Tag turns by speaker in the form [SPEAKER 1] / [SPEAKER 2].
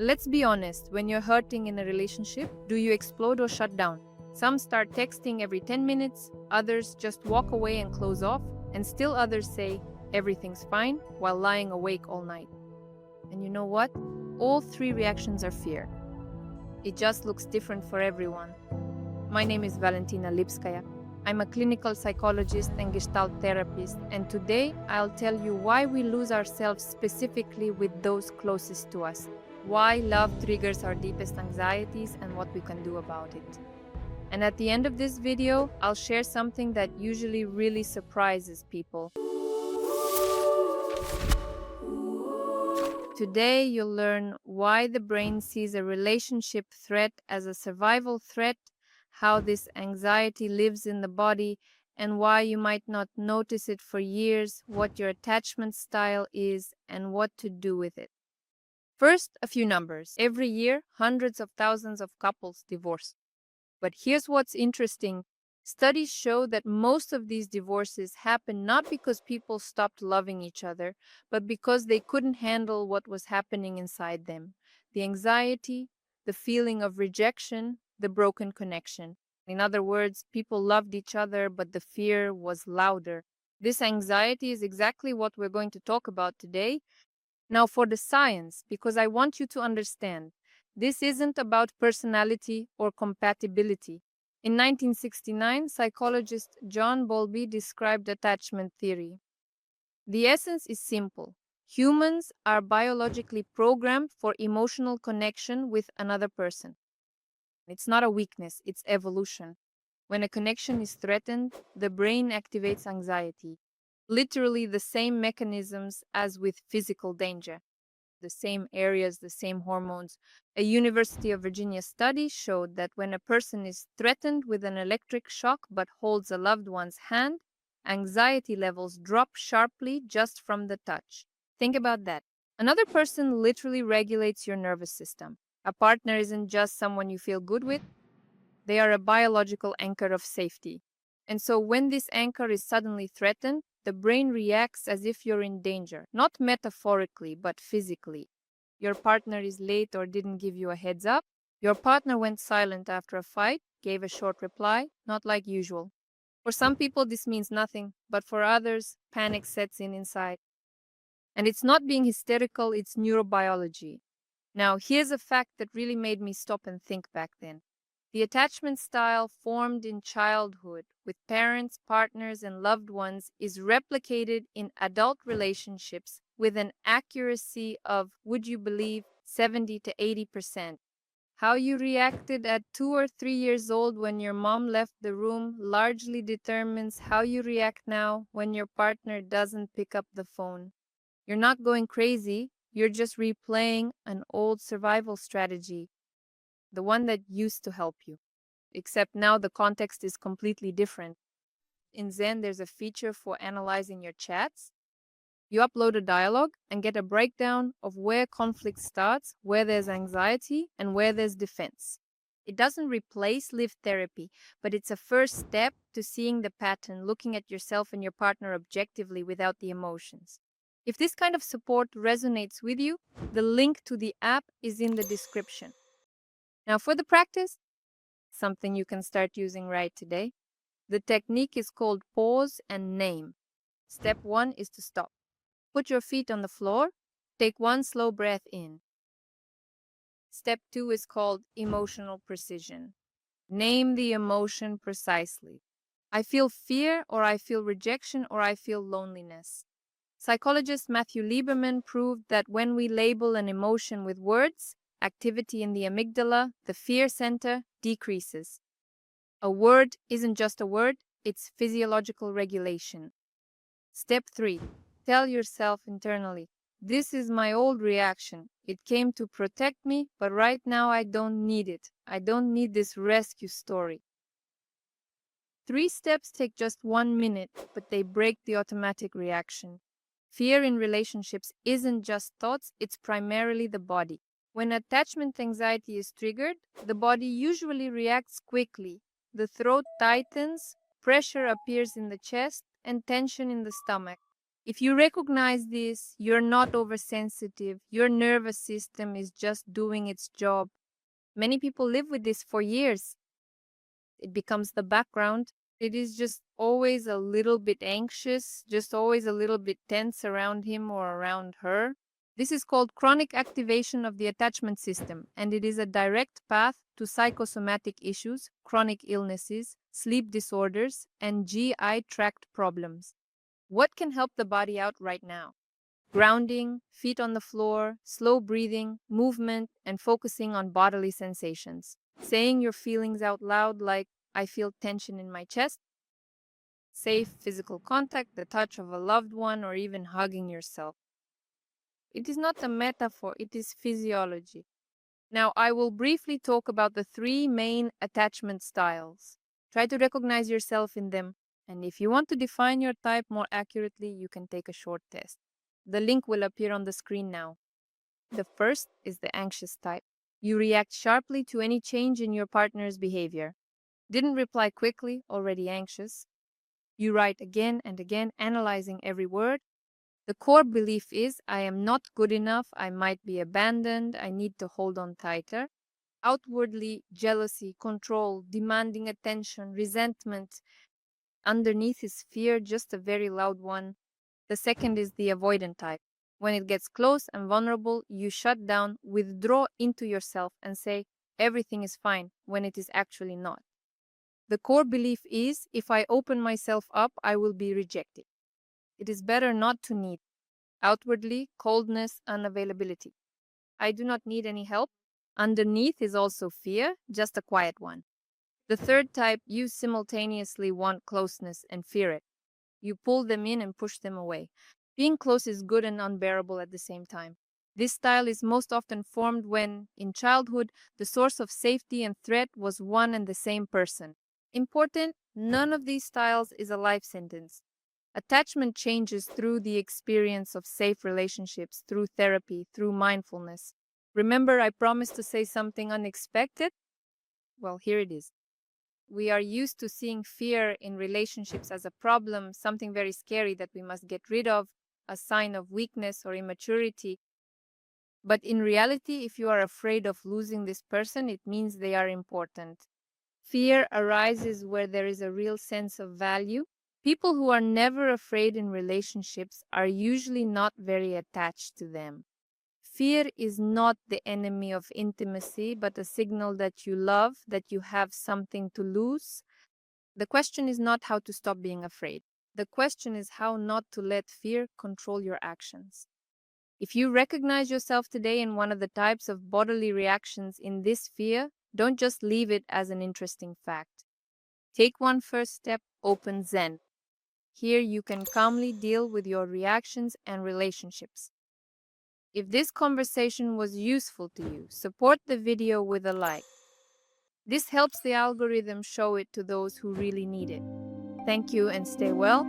[SPEAKER 1] Let's be honest, when you're hurting in a relationship, do you explode or shut down? Some start texting every 10 minutes, others just walk away and close off, and still others say everything's fine while lying awake all night. And you know what? All three reactions are fear. It just looks different for everyone. My name is Valentina Lipskaya. I'm a clinical psychologist and gestalt therapist, and today I'll tell you why we lose ourselves specifically with those closest to us, why love triggers our deepest anxieties, and what we can do about it. And at the end of this video, I'll share something that usually really surprises people. Today, you'll learn why the brain sees a relationship threat as a survival threat, how this anxiety lives in the body, and why you might not notice it for years, what your attachment style is, and what to do with it. First, a few numbers. Every year, hundreds of thousands of couples divorce. But here's what's interesting. Studies show that most of these divorces happen not because people stopped loving each other, but because they couldn't handle what was happening inside them. The anxiety, the feeling of rejection, the broken connection. In other words, people loved each other, but the fear was louder. This anxiety is exactly what we're going to talk about today. Now, for the science, because I want you to understand, this isn't about personality or compatibility. In 1969, psychologist John Bowlby described attachment theory. The essence is simple. Humans are biologically programmed for emotional connection with another person. It's not a weakness, it's evolution. When a connection is threatened, the brain activates anxiety. Literally the same mechanisms as with physical danger. The same areas, the same hormones. A University of Virginia study showed that when a person is threatened with an electric shock but holds a loved one's hand, anxiety levels drop sharply just from the touch. Think about that. Another person literally regulates your nervous system. A partner isn't just someone you feel good with, they are a biological anchor of safety. And so when this anchor is suddenly threatened, the brain reacts as if you're in danger, not metaphorically, but physically. Your partner is late or didn't give you a heads up. Your partner went silent after a fight, gave a short reply, not like usual. For some people, this means nothing, but for others, panic sets in inside. And it's not being hysterical, it's neurobiology. Now, here's a fact that really made me stop and think back then. The attachment style formed in childhood with parents, partners, and loved ones is replicated in adult relationships with an accuracy of, would you believe, 70 to 80%. How you reacted at 2 or 3 years old when your mom left the room largely determines how you react now when your partner doesn't pick up the phone. You're not going crazy, you're just replaying an old survival strategy, the one that used to help you. Except now the context is completely different. In Zen, there's a feature for analyzing your chats. You upload a dialogue and get a breakdown of where conflict starts, where there's anxiety, and where there's defense. It doesn't replace lived therapy, but it's a first step to seeing the pattern, looking at yourself and your partner objectively without the emotions. If this kind of support resonates with you, the link to the app is in the description. Now for the practice, something you can start using right today. The technique is called pause and name. Step 1 is to stop. Put your feet on the floor. Take one slow breath in. Step 2 is called emotional precision. Name the emotion precisely. I feel fear, or I feel rejection, or I feel loneliness. Psychologist Matthew Lieberman proved that when we label an emotion with words, activity in the amygdala, the fear center, decreases. A word isn't just a word, it's physiological regulation. Step 3. Tell yourself internally, this is my old reaction. It came to protect me, but right now I don't need it. I don't need this rescue story. 3 steps take just 1 minute, but they break the automatic reaction. Fear in relationships isn't just thoughts, it's primarily the body. When attachment anxiety is triggered, the body usually reacts quickly. The throat tightens, pressure appears in the chest, and tension in the stomach. If you recognize this, you're not oversensitive. Your nervous system is just doing its job. Many people live with this for years. It becomes the background. It is just always a little bit anxious, just always a little bit tense around him or around her. This is called chronic activation of the attachment system, and it is a direct path to psychosomatic issues, chronic illnesses, sleep disorders, and GI tract problems. What can help the body out right now? Grounding, feet on the floor, slow breathing, movement, and focusing on bodily sensations. Saying your feelings out loud, like, I feel tension in my chest. Safe physical contact, the touch of a loved one, or even hugging yourself. It is not a metaphor, it is physiology. Now, I will briefly talk about the three main attachment styles. Try to recognize yourself in them, and if you want to define your type more accurately, you can take a short test. The link will appear on the screen now. The first is the anxious type. You react sharply to any change in your partner's behavior. Didn't reply quickly, already anxious. You write again and again, analyzing every word. The core belief is, I am not good enough, I might be abandoned, I need to hold on tighter. Outwardly, jealousy, control, demanding attention, resentment. Underneath is fear, just a very loud one. The second is the avoidant type. When it gets close and vulnerable, you shut down, withdraw into yourself, and say, everything is fine, when it is actually not. The core belief is, if I open myself up, I will be rejected. It is better not to need. Outwardly, coldness, unavailability. I do not need any help. Underneath is also fear, just a quiet one. The third type, you simultaneously want closeness and fear it. You pull them in and push them away. Being close is good and unbearable at the same time. This style is most often formed when, in childhood, the source of safety and threat was one and the same person. Important, none of these styles is a life sentence. Attachment changes through the experience of safe relationships, through therapy, through mindfulness. Remember, I promised to say something unexpected? Well, here it is. We are used to seeing fear in relationships as a problem, something very scary that we must get rid of, a sign of weakness or immaturity. But in reality, if you are afraid of losing this person, it means they are important. Fear arises where there is a real sense of value. People who are never afraid in relationships are usually not very attached to them. Fear is not the enemy of intimacy, but a signal that you love, that you have something to lose. The question is not how to stop being afraid. The question is how not to let fear control your actions. If you recognize yourself today in one of the types of bodily reactions in this fear, don't just leave it as an interesting fact. Take one first step, open Zen. Here you can calmly deal with your reactions and relationships. If this conversation was useful to you, support the video with a like. This helps the algorithm show it to those who really need it. Thank you and stay well.